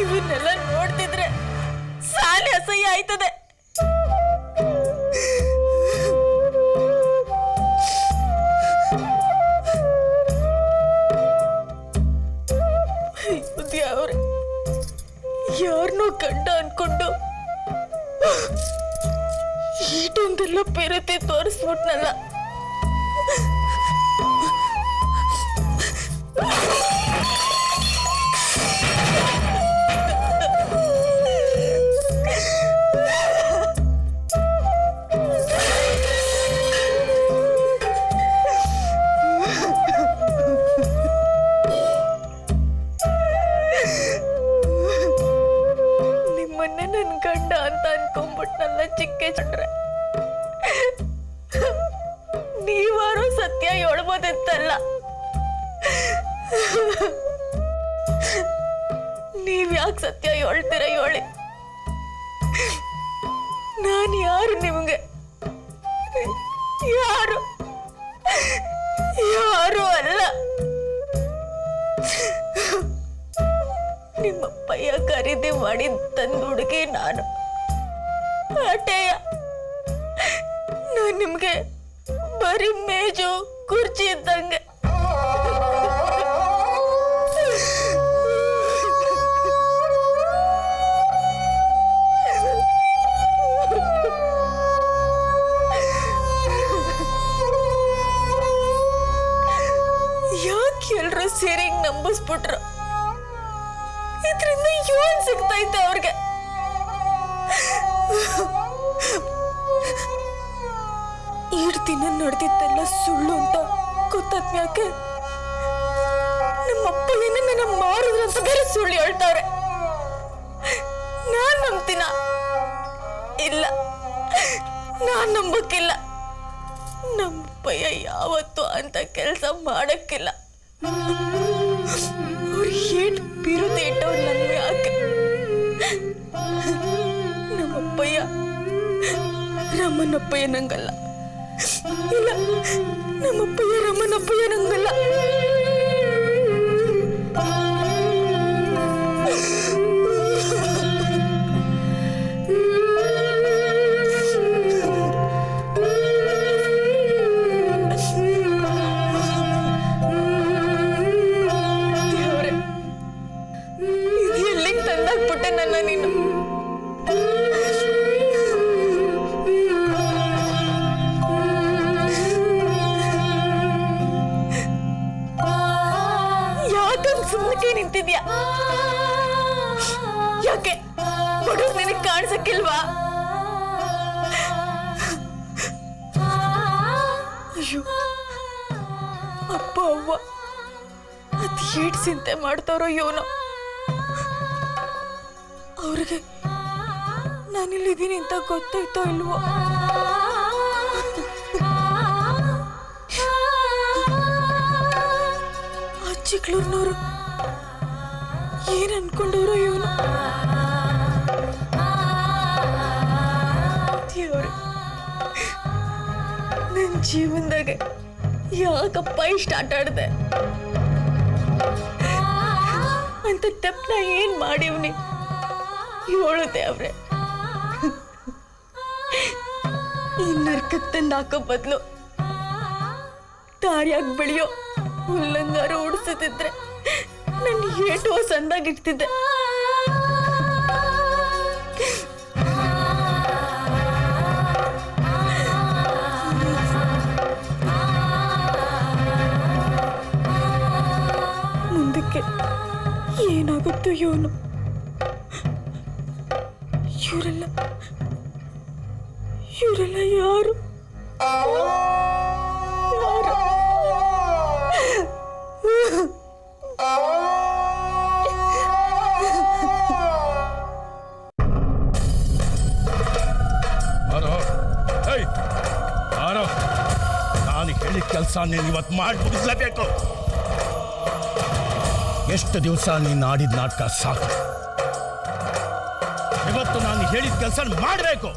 ಇವನ್ನೆಲ್ಲ ನೋಡ್ತಿದ್ರೆ ಸಾಲಿ ಅಸಹ್ಯ ಆಯ್ತದೆ. ಅವ್ರೆ ಯಾರನ್ನೋ ಗಂಡ ಅನ್ಕೊಂಡು ಈಟೊಂದೆಲ್ಲ ಪೇರತೆ ತೋರಿಸ್ಬಿಟ್ನಲ್ಲ. ನಿಮ್ಮನ್ನೇ ನನ್ ಗಂಡ ಅಂತ ಅನ್ಕೊಂಡ್ಬಿಟ್ನಲ್ಲ ಚಿಕ್ಕ ಚಂಡ್ರೆ. ನೀವಾರು ಸತ್ಯ ಹೇಳ್ಬೋದಿತ್ತಲ್ಲ. ನೀವ್ಯಾಕೆ ಸತ್ಯ ಹೇಳ್ತೀರ ಹೇಳಿ? ನಾನು ಯಾರು ನಿಮ್ಗೆ? ಯಾರು ಯಾರು ಅಲ್ಲ. ನಿಮ್ಮಪ್ಪಯ್ಯ ಖರೀದಿ ಮಾಡಿ ತಂದು ಹುಡುಗಿ ನಾನು. ಆಟೆಯ ನಾನು ನಿಮ್ಗೆ ಬರೀ ಮೇಜು ಕುರ್ಚಿ ಇದ್ದಂಗೆ. ಯಾಕೆ ಎಲ್ರು ಸೇರಿ ನಂಬಿಸ್ಬಿಟ್ರು? ಇದರಿಂದ ಏನ್ ಸಿಗ್ತೈತೆ ಅವ್ರಿಗೆ? ಈಡ್ ದಿನ ನಡೆದಿದ್ದೆಲ್ಲ ಸುಳ್ಳು ಅಂತ ಗೊತ್ತಾದ್ಮ್ಯಾಕೆ ನಮ್ಮಪ್ಪ ಏನ ನನ್ನ ಮಾರಿದ್ರಂತ ಬೇರೆ ಸುಳ್ಳು ಹೇಳ್ತಾವ್ರೆ. ನಾನ್ ನಂಬ್ತೀನ? ಇಲ್ಲ, ನಾನ್ ನಂಬಕ್ಕಿಲ್ಲ. ನಮ್ಮಪ್ಪಯ್ಯ ಯಾವತ್ತೂ ಅಂತ ಕೆಲಸ ಮಾಡಕ್ಕಿಲ್ಲ. ಅವ್ರು ಏನ್ ಬಿರುದು ಇಟ್ಟವ್ರು ನನ್ಗೆ ಯಾಕೆ? ನಮ್ಮಪ್ಪಯ್ಯ ರಮನಪ್ಪಯ್ಯ ನಂಗಲ್ಲ. ಇಲ್ಲ, ನಮ್ಮಪ್ಪಯ್ಯ ರಮನಪ್ಪಯ್ಯ ನಂಗಲ್ಲ. ದೇವ್ರೆ, ಇದು ಎಲ್ಲಿಗೆ ತಂದಾಕ್ಬಿಟ್ಟೆ ನನ್ನ ನೀನು? ಸುಮ್ಮನೆ ನಿಂತಿದ್ಯಾ? ಯಾಕೆ ಬಡವ್ರು ನಿನಗೆ ಕಾಣಿಸಕ್ಕಿಲ್ವಾ? ಅಯ್ಯೋ, ಅಪ್ಪ ಅವ್ವ ಅದ್ ಏಟ್ ಚಿಂತೆ ಮಾಡ್ತಾರೋ ಇವನು. ಅವ್ರಿಗೆ ನಾನಿಲ್ಲಿದ್ದೀನಿ ಅಂತ ಗೊತ್ತಾಯ್ತೋ ಇಲ್ವೋ? ಚಿಕ್ಳೂರ್ನವರು ಏನ್ ಅನ್ಕೊಂಡವ್ರು ಇವನು? ದೇವ್ರೆ, ನನ್ನ ಜೀವನದಾಗ ಯಾಕಪ್ಪ ಇಷ್ಟ ಆಟ ಆಡ್ದೆ ಅಂತ ತಪ್ಪನ ಏನ್ ಮಾಡಿವ್ನಿ? ಹೇಳು ದೇವ್ರೆ. ಈ ನರ್ಕಕ್ಕೆ ತಂದು ಹಾಕೋ ಬದಲು ದಾರಿಯಾಗಿ ಬೆಳೆಯೋ ಹುಲ್ಲಂಗಾರು ಉಡಿಸುತ್ತಿದ್ರೆ ನನ್ನ ಏಟು ಸಂದಾಗಿಡ್ತಿದ್ದೆ. ಮುಂದಕ್ಕೆ ಏನಾಗುತ್ತೋ ಇವನು? ಇವರೆಲ್ಲ ಯಾರು? ನಾನು ಹೇಳಿದ ಕೆಲಸ ನೀನು ಇವತ್ತು ಮಾಡಿ ಮುಗಿಸ್ಲೇಬೇಕು. ಎಷ್ಟು ದಿವಸ ನೀನು ಆಡಿದ ನಾಟಕ ಸಾಕು. ಇವತ್ತು ನಾನು ಹೇಳಿದ ಕೆಲಸ ಮಾಡಬೇಕು.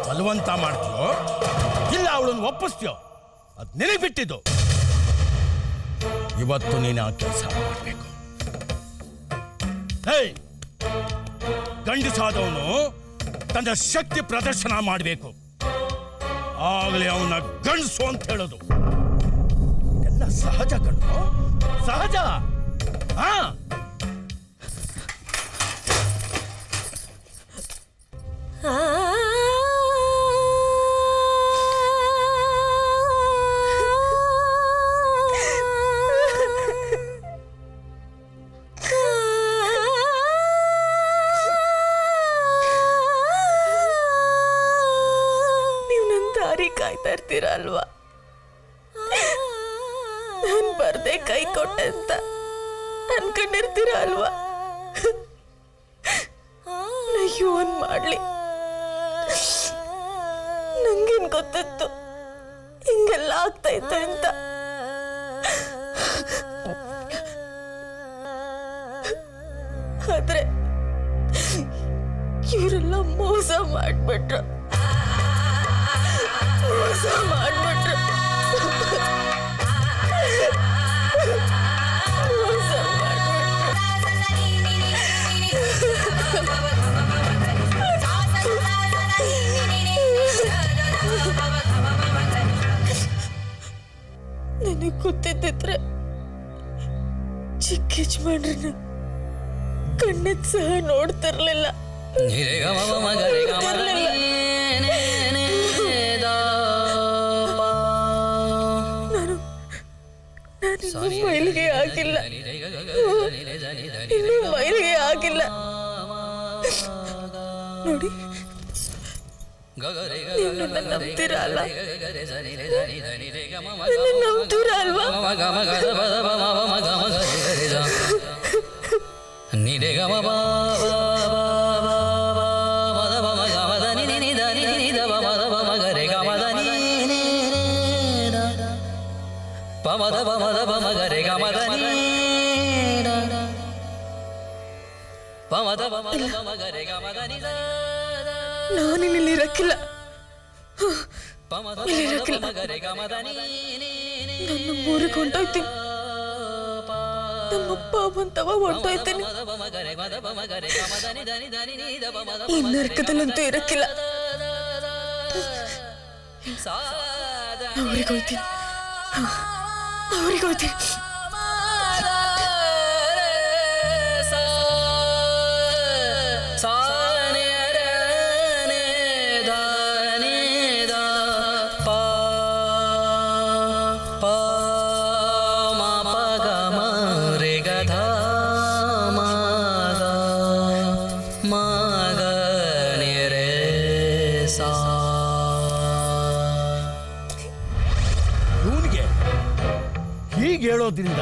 ಬಲವಂತ ಮಾಡ್ತೀಯೋ ಇಲ್ಲ ಅವಳನ್ನು ಒಪ್ಪಿಸ್ತೀಯೋ ಅದು ನಿನಗೆ ಬಿಟ್ಟಿದ್ದು. ಇವತ್ತು ನೀನು ಆ ಕೆಲಸ ಮಾಡಬೇಕು. ಹೇಯ್, ಗಂಡಸಾದವನು ತನ್ನ ಶಕ್ತಿ ಪ್ರದರ್ಶನ ಮಾಡಬೇಕು, ಆಗಲೇ ಅವನ ಗಂಡಸು ಅಂತ ಹೇಳೋದು. ಎಲ್ಲ ಸಹಜ ಕಣ್ಣು, ಸಹಜ. ಹಾ, ನೀವು ನನ್ನ ದಾರಿ ಕಾಯ್ತಾ ಇರ್ತೀರ ಅಲ್ವಾ? ನಾನು ಬರ್ದೆ ಕೈ ಕೊಟ್ಟೆ ಅಂತ ಅನ್ಕೊಂಡಿರ್ತೀರ ಅಲ್ವಾ? ಇವನ್ ಮಾಡ್ಲಿ, ನಂಗೇನ್ ಗೊತ್ತಿತ್ತು ಹಿಂಗೆಲ್ಲ ಆಗ್ತೈತೆ ಅಂತ. ಆದ್ರೆ ಇವರೆಲ್ಲ ಮೋಸ ಮಾಡ್ಬಿಟ್ರು, ಮೋಸ ಮಾಡ್ಬಿಟ್ರು, ಮೋಸ ನನಗೆ ಗೊತ್ತಿದ್ದಿದ್ರೆ ಚಿಕ್ಕ ಯಜಮಾನ್ರನ್ನ ಕಣ್ಣೆತ್ ಸಹ ನೋಡ್ತಿರ್ಲಿಲ್ಲ. ನಾನು ಮೈಲಿಗೆ ಆಗಿಲ್ಲ, ಇನ್ನೂ ಮೈಲಿಗೆ ಆಗಿಲ್ಲ. ನೋಡಿ, ನಂಬ್ತೀರ ಅಲ್ಲ? ನಂಬ್ತೀರ ಅಲ್ವಾ? ನಾನಿಲ್ಲಿ ಇರಕ್ಕಿಲ್ಲ, ನನ್ನ ಊರಿಗೆ ಹೊಂಟೋಯ್ತೀನಿ, ನಮ್ಮಪ್ಪ ಬಂತವ ಹೊಂಟೋಯ್ತೀನಿ. ಈ ನರಕದಲ್ಲಂತೂ ಇರಕ್ಕಿಲ್ಲ. ಅವ್ರಿಗೆ ಹೋಯ್ತೀನಿ, ಅವ್ರಿಗೆ ಹೋಯ್ತೀನಿ. ಇವನಿಗೆ ಹೀಗೆ ಹೇಳೋದ್ರಿಂದ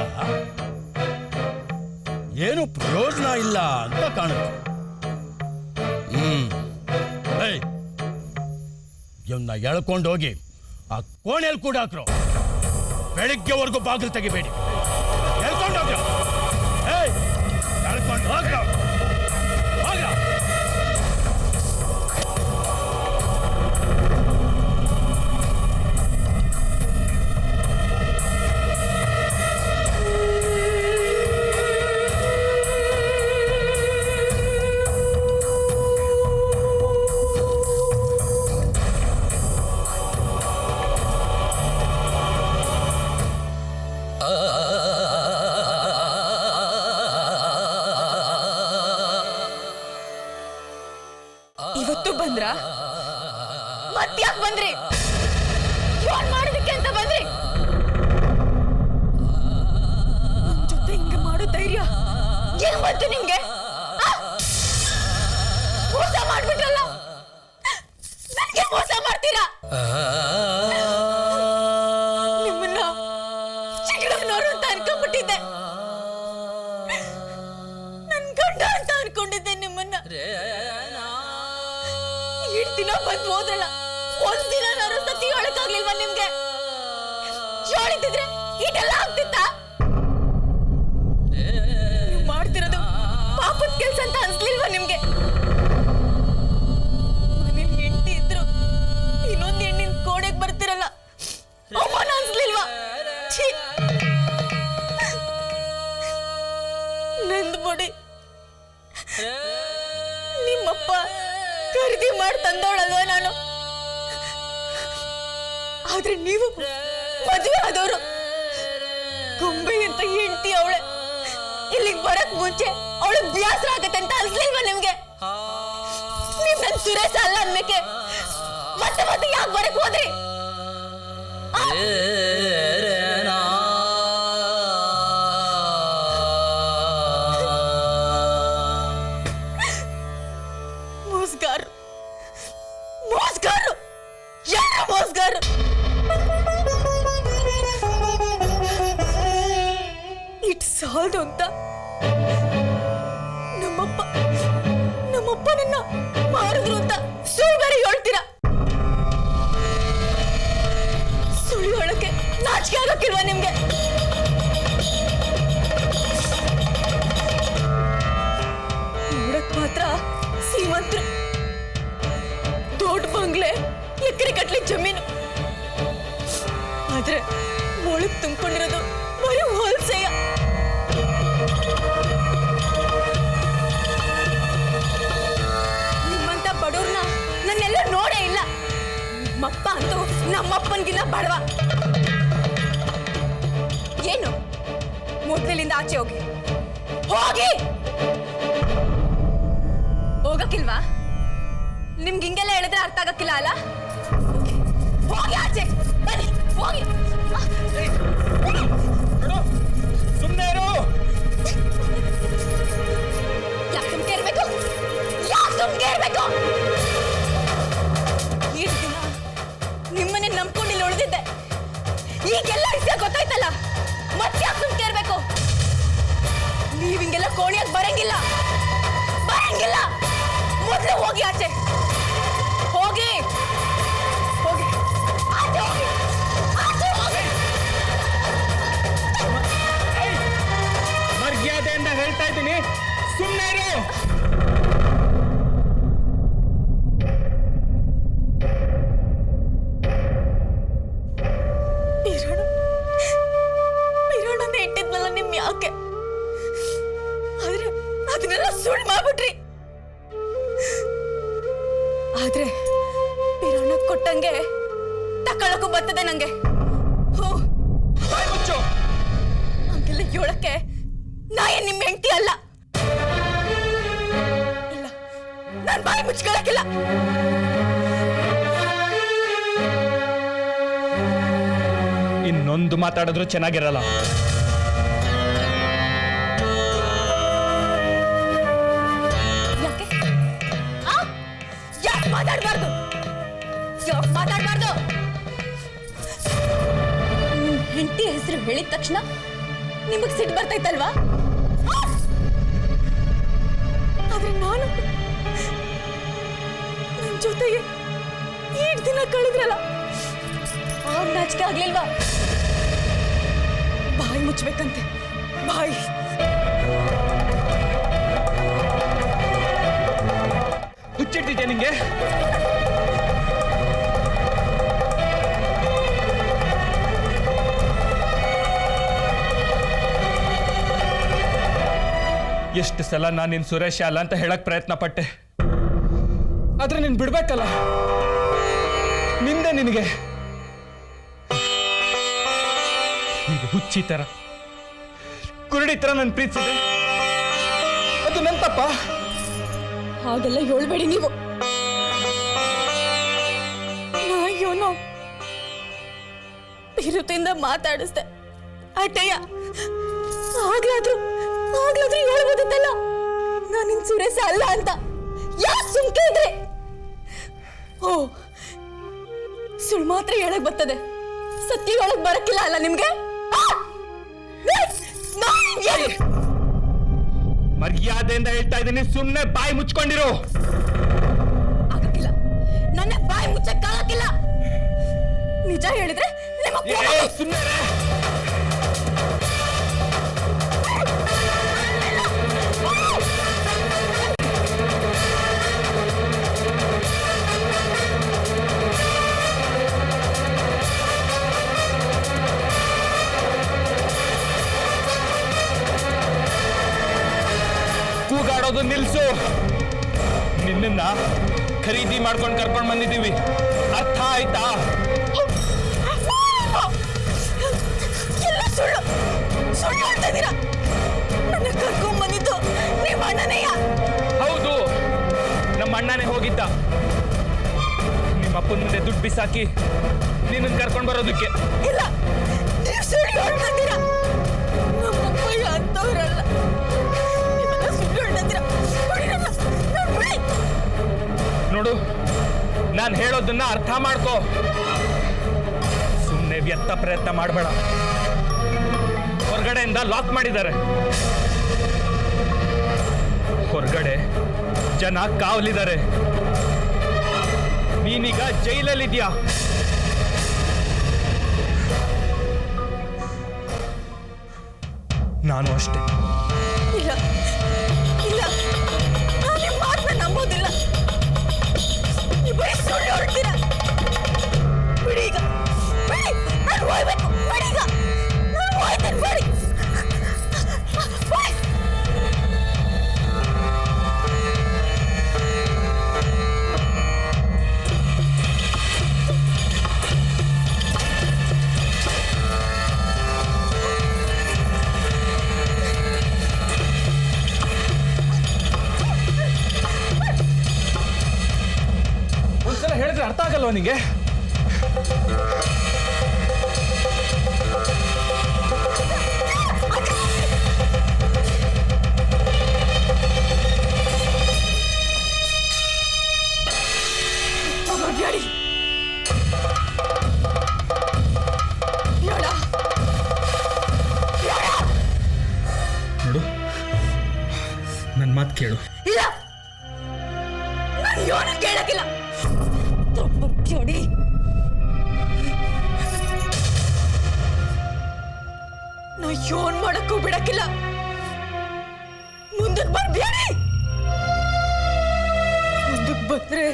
ಏನು ಪ್ರಯೋಜನ ಇಲ್ಲ ಅಂತ ಕಾಣುತ್ತೆ. ಇವನ್ನ ಎಳ್ಕೊಂಡು ಹೋಗಿ ಆ ಕೋಣೆಯಲ್ಲಿ ಕೂಡ ಹಾಕ್ರು. ಬೆಳಿಗ್ಗೆವರೆಗೂ ಬಾಗಿಲು ತೆಗಿಬೇಡಿ, ಎಳ್ಕೊಂಡು ಹೋಗ್ರು. ಎಳ್ಕೊಂಡು ಹೋಗ್ರು, ಹೋಗ್ರ. ಇವತ್ತು ಬಂದ್ರ? ಮತ್ತ್ಯಾಕ್ ಬಂದ್ರಿ? ಏನ್ ಮಾಡೋದಕ್ಕೆ ಅಂತ ಬಂದ್ರಿ? ನನ್ ಜೊತೆ ಹಿಂಗೆ ಮಾಡೋ ಧೈರ್ಯ ಏನ್ ಬಂತು ನಿಮ್ಗೆ? ಮೋಸ ಮಾಡ್ಬಿಟ್ರಲ್ಲ, ನನಗೆ ಮೋಸ ಮಾಡ್ತೀರಾ? ನಿಮ್ಮನ್ನ ಚಿಕ್ಕನವ್ರು ಅಂತ ಅನ್ಕೊಂಡ್ಬಿಟ್ಟಿದ್ದೆ, ನನ್ ಗಂಡ ಅಂತ ಅನ್ಕೊಂಡಿದ್ದೆ ನಿಮ್ಮನ್ನ. ಇಷ್ಟು ದಿನ ಬಂದು ಹೋದ್ರಲ್ಲ, ಒಂದಿನ ನಾನು ಸತಿ ಹೇಳಕ್ಕಾಗ್ಲಿಲ್ವಾ ನಿಮ್ಗೆ? ಹೇಳಿದ್ರೆ ಇದೆಲ್ಲ ಆಗ್ತಿತ್ತ? ನೀವು ಮಾಡ್ತಿರೋದು ಪಾಪದ ಕೆಲ್ಸ ಅಂತ ಅನ್ಸ್ಲಿಲ್ವಾ ನಿಮ್ಗೆ? ಮನೇಲಿ ಹೆಂಡತಿ ಇದ್ರು ಇನ್ನೊಂದು ಹೆಣ್ಣಿನ ಕೋಣೆಗೆ ಬರ್ತಿರಲ್ಲ, ಅವಮಾನ ಅನ್ಸ್ಲಿಲ್ವಾ? ಛೀ! ನಂದು ಬಿಡಿ, ನಿಮ್ಮಪ್ಪ ಖರೀದಿ ಮಾಡಿ ತಂದವಳಲ್ವ ನಾನು. ಆದ್ರೆ ನೀವು ಮದುವೆ ಆದವರು. ಗೊಂಬೆ ಅಂತ ಹೆಂಡತಿ ಅವಳೆ. ಇಲ್ಲಿಗೆ ಬರಕ್ ಮುಂಚೆ ಅವಳು ಬ್ಯಾಸರ ಆಗತ್ತೆ ಅಂತ ಅನ್ಸ್ಲಿಲ್ವಾ ನಿಮ್ಗೆ? ನೀವ್ ನನ್ ಸುರೇಶ ಅಲ್ಲ ಅನ್ಬೇಕೆ. ಮತ್ತೆ ಮತ್ತೆ ಯಾಕೆ ಬರಕ್ ಹೋದ್ರಿ? ಮೋಸ್ಗಾರು, ಮೋಸ್ಗಾರು, ಯಾರ ಮೋಸ್ಗಾರು? ಇಟ್ ಸಾಲ್ದು ಅಂತ ನಮ್ಮಪ್ಪ ನಿನ್ನ ಮಾಡಿದ್ರು ಅಂತ ಸುಳ್ಳು ಬೇರೆ ಹೇಳ್ತೀರಾ. ಸುಳ್ಳು ಹೇಳಕ್ಕೆ ನಾಚಿಕೆ ಆಗಕ್ಕಿಲ್ವಾ ನಿಮ್ಗೆ? ನೋಡಕ್ ಮಾತ್ರ ಶ್ರೀಮಂತರು, ದೊಡ್ಡ ಬಂಗ್ಲೆ, ಎಕರೆ ಕಟ್ಲಿ ಜಮೀನು. ಆದ್ರೆ ಮೊಳಗ್ ತುಂಬಿಕೊಂಡಿರೋದು ಬರೀ ಹೋಲ್ಸೆಯ. ನಿಮ್ಮಂತ ಬಡವ್ರನ್ನ ನನ್ನೆಲ್ಲ ನೋಡೇ ಇಲ್ಲ. ನಿಮ್ಮಪ್ಪ ಅಂತೂ ನಮ್ಮಪ್ಪನ್ಗಿನ್ನ ಬಡವ. ಏನು ಮೊದ್ಲಿಂದ ಆಚೆ ಹೋಗಿ ಹೋಗಿ ಹೋಗಕ್ಕಿಲ್ವಾ? ನಿಮ್ಗೆ ಹಿಂಗೆಲ್ಲ ಹೇಳಿದ್ರೆ ಅರ್ಥ ಆಗಕ್ಕಿಲ್ಲ ಅಲ್ಲ? ಹೋಗಿ ಆಚೆ ಬನ್ನಿ, ಹೋಗಿ. ಸುಮ್ಮನೆ ಇರು. ಯಾಕೆ ಸುಮ್ಕೆ ಇರ್ಬೇಕು? ಯಾಕೆ ಸುಮ್ಕೆ ಇರ್ಬೇಕು? ಈಟ್ ದಿನ ನಿಮ್ಮನ್ನೇ ನಂಬ್ಕೊಂಡು ಇಲ್ಲಿ ಉಳಿದಿದ್ದೆ. ಈಗೆಲ್ಲ ವಿಷಯ ಗೊತ್ತಾಯ್ತಲ್ಲ, ಮತ್ತೆ ಯಾಕೆ ಸುಮ್ಕೆ ಇರ್ಬೇಕು? ನೀವ್ ಹಿಂಗೆಲ್ಲ ಕೋಣಿಯಾಗಿ ಬರಂಗಿಲ್ಲ, ಬರಂಗಿಲ್ಲ. ಮೊದಲು ಹೋಗಿ ಆಚೆ, ಹೋಗಿ ಹೋಗಿ ಆಚೆ, ಹೋಗಿ ಆಚೆ, ಹೋಗಿ. ಮರ್ಯಾದೆಯಿಂದ ಹೇಳ್ತಾ ಇದ್ದೀನಿ, ಸುಮ್ಮನೆ ಇರು. ಪಿರಾಣನೇ ಇಟ್ಟಿದ್ನಲ್ಲ ನಿಮ್ ಯಾಕೆ? ಆದ್ರೆ ಅದನ್ನೆಲ್ಲ ಸುಳ್ಳು ಮಾಡ್ಬಿಟ್ರಿ. ಆದ್ರೆ ಪಿರಾಣ ಕೊಟ್ಟಂಗೆ ತಕೊಳ್ಳೋಕು ಬರ್ತದೆ ನಂಗೆ. ಹಂಗೆಲ್ಲ ಹೇಳಕ್ಕೆ ನಾ ಏನ್ ನಿಮ್ಮ ಹೆಂಡತಿ ಅಲ್ಲ. ಇಲ್ಲ, ನಾನ್ ಬಾಯಿ ಮುಚ್ಕೊಳಕ್ಕಿಲ್ಲ. ಇನ್ನೊಂದು ಮಾತಾಡಿದ್ರು ಚೆನ್ನಾಗಿರಲ್ಲ. ಯಾಕೆ ಯಾಕೆ ಮಾತಾಡ್ಬಾರ್ದು? ಯಾಕೆ ಮಾತಾಡ್ಬಾರ್ದು? ನಿಮ್ ಹೆಂಡತಿ ಹೆಸರು ಹೇಳಿದ ತಕ್ಷಣ ನಿಮಗ್ ಸಿಟ್ಟು ಬರ್ತೈತಲ್ವಾ? ಆದ್ರೆ ನಾನು ನಿಮ್ ಜೊತೆಗೆ ಈಟ್ ದಿನ ಕಳೆದ್ರಲ್ಲ, ಆಗ ನಾಚಿಕೆ ಆಗ್ಲಿಲ್ವಾ? ಬಾಯಿ ಮುಚ್ಬೇಕಂತೆ, ಬಾಯಿ. ಹುಚ್ಚಿಡ್ತಿದ್ಯಾ ನಿಂಗೆ? ಎಷ್ಟು ಸಲ ನಾನು ನಿನ್ ಸುರೇಶ ಅಲ್ಲ ಅಂತ ಹೇಳಕ್ ಪ್ರಯತ್ನ ಪಟ್ಟೆ, ಆದ್ರೆ ನೀನ್ ಬಿಡ್ಬೇಕಲ್ಲ. ನಿಂದೆ ನಿನಗೆ ಈಗ ಹುಚ್ಚಿ ತರ, ಕುರುಡಿ ತರ ನನ್ ಪ್ರೀತಿಸಿದೆ. ಅದು ನನ್ ತಪ್ಪ? ಹಾಗೆಲ್ಲ ಹೇಳ್ಬೇಡಿ ನೀವು. ಅಯ್ಯೋನೋ, ಬಿರುತಿಂದ ಮಾತಾಡಿಸ್ದೆ ಅಟಯ್ಯ. ಆಗ್ಲಾದ್ರೂ ಹೇಳ್ಬೋದಿತ್ತಲ್ಲ ನಾನು ನಿನ್ ಸುರೇಶ ಅಲ್ಲ ಅಂತ. ಯಾಕೆ ಸುಮ್ಕೆ ಇದ್ರೆ? ಓ, ಸುಳ್ಳು ಮಾತ್ರ ಹೇಳಕ್ ಬರ್ತದೆ, ಸತ್ಯ ಹೇಳಕ್ ಬರಕ್ಕಿಲ್ಲ ಅಲ್ಲ ನಿಮ್ಗೆ? ಮರ್ಯಾದೆಯಿಂದ ಹೇಳ್ತಾ ಇದ್ದೀನಿ, ಸುಮ್ಮನೆ ಬಾಯಿ ಮುಚ್ಕೊಂಡಿರು. ಆಗಕ್ಕಿಲ್ಲ, ನನ್ನ ಬಾಯಿ ಮುಚ್ಚಕ್ಕಾಗಕ್ಕಿಲ್ಲ. ನಿಜ ಹೇಳಿದ್ರೆ ಸುಮ್ಮನೆ ಕೂಗಾಡೋದು ನಿಲ್ಸು. ನಿನ್ನನ್ನ ಖರೀದಿ ಮಾಡ್ಕೊಂಡು ಕರ್ಕೊಂಡು ಬಂದಿದ್ದೀವಿ, ಅರ್ಥ ಆಯ್ತಾ? ಎಲ್ಲ ಸುಳ್ಳು ಸುಳ್ಳು ಹೇಳ್ತಿದ್ದೀರಾ. ನನ್ನ ಕರ್ಕೊಂಡ್ ಬಂದಿದ್ದು ನಿಮ್ಮ ಅಣ್ಣನೆಯ? ಹೌದು, ನಮ್ಮ ಅಣ್ಣನೇ ಹೋಗಿದ್ದ ನಿಮ್ಮ ಅಪ್ಪನ ಮುಂದೆ ದುಡ್ಡು ಬಿಸಾಕಿ ನಿನ್ನನ್ನು ಕರ್ಕೊಂಡು ಬರೋದಕ್ಕೆ. ಇಲ್ಲ, ನೀವು ಸುಳ್ಳು ಹೇಳ್ತಿದ್ದೀರಾ. ನಮ್ಮ ಅಪ್ಪಯ್ಯ ಅಂತವ್ರಲ್ಲ. ನೀವೆಲ್ಲ ಸುಳ್ಳು ಹೇಳ್ತಿದ್ದೀರಾ. ಬಿಡಿ. ನೋಡು, ನಾನು ಹೇಳೋದನ್ನ ಅರ್ಥ ಮಾಡ್ಕೋ. ಸುಮ್ಮನೆ ವ್ಯರ್ಥ ಪ್ರಯತ್ನ ಮಾಡಬೇಡ. ಹೊರಗಡೆಯಿಂದ ಲಾಕ್ ಮಾಡಿದ್ದಾರೆ. ಹೊರಗಡೆ ಜನ ಕಾವಲಿದ್ದಾರೆ. ನೀನೀಗ ಜೈಲಲ್ಲಿದ್ಯಾ. ನಾನು ಅಷ್ಟೇ. ಇಲ್ಲ ಇಲ್ಲ, ನಾನು ನಿಮ್ಮ ಮಾತನ್ನ ನಂಬೋದಿಲ್ಲ. ನೀವು ಬರೀ ಸುಳ್ಳು ಹೇಳ್ತೀರಾ. ಬಿಡಿ ಈಗ, ಬಿಡಿ. ನಾನು ಹೋಗ್ಬೇಕು. ಬಿಡಿ ಈಗ, ನಾನು ಹೋಗ್ತೇನೆ. ಬಿಡಿ. ಒಂದ್ಸಲ ಹೇಳಿದ್ರೆ ಅರ್ಥ ಆಗಲ್ವ ನಿಂಗೆ? ನೋಡು, ನನ್ನ ಮಾತು ಕೇಳು. ಇಲ್ಲ, ನಾನು ಯೋನ ಕೇಳಕ್ಕಿಲ್ಲ. ಜೋಡಿ ನಾ ಯೋನ್ ಮಾಡಕ್ಕೂ ಬಿಡಕ್ಕಿಲ್ಲ. ಮುಂದಕ್ಕೆ ಬರ್ಬೇಡಿ. ಮುಂದಕ್ಕೆ ಬಂದ್ರೆ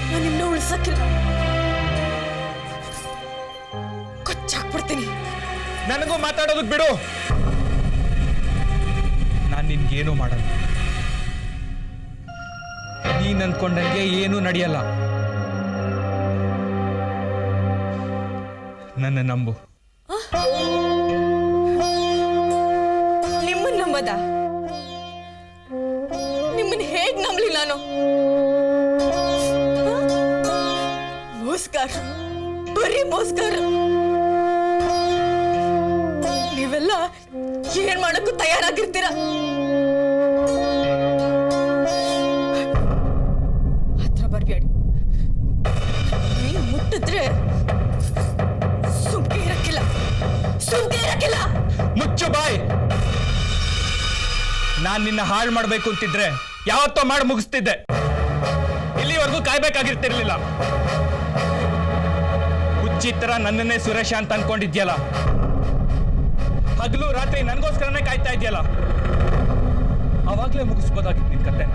ನಾನು ನಿಮ್ಮನ್ನ ಉಳಿಸಕ್ಕಿಲ್ಲ. ಕೊಚ್ಚಾಕ್ಬಿಡ್ತೀನಿ. ನನಗೂ ಮಾತಾಡೋದಕ್ಕೆ ಬಿಡು. ನಾನು ನಿನ್ಗೇನು ಮಾಡಲ್ಲ. ನೀನ್ ಅಂದ್ಕೊಂಡಂಗೆ ಏನೂ ನಡೆಯಲ್ಲ. ನನ್ನ ನಂಬು. ನಿಮ್ಮನ್ನ ನಂಬದ? ನಿಮ್ಮನ್ನ ಹೇಗ್ ನಂಬಲಿ ನಾನು? ಮೋಸ್ಕಾರ, ಬರೀ ಮೋಸ್ಕಾರ. ನೀವೆಲ್ಲ ಏನ್ ಮಾಡಕ್ಕೂ ತಯಾರಾಗಿರ್ತೀರ. ಹತ್ರ ಬರ್ಬೇಡಿ. ನೀನು ಮುಟ್ಟಿದ್ರೆ ಸುಮ್ಕೆ ಇರಕ್ಕಿಲ್ಲ. ಸುಮ್ಕೆ ಇರಕ್ಕಿಲ್ಲ. ಮುಚ್ಚು ಬಾಯ್. ನಾನ್ ನಿನ್ನ ಹಾಳು ಮಾಡ್ಬೇಕು ಅಂತಿದ್ರೆ ಯಾವತ್ತೋ ಮಾಡಿ ಮುಗಿಸ್ತಿದ್ದೆ. ಇಲ್ಲಿವರೆಗೂ ಕಾಯ್ಬೇಕಾಗಿರ್ತಿರ್ಲಿಲ್ಲ. ಹುಚ್ಚಿ ತರ ನನ್ನನ್ನೇ ಸುರೇಶ ಅಂತ ಅನ್ಕೊಂಡಿದ್ಯಲ್ಲ. ಹಗಲು ರಾತ್ರಿ ನನಗೋಸ್ಕರನೇ ಕಾಯ್ತಾ ಇದೆಯಲ್ಲ. ಅವಾಗ್ಲೇ ಮುಗಿಸ್ಬೋದಾಗಿತ್ತು ನಿನ್ ಕತೆನ.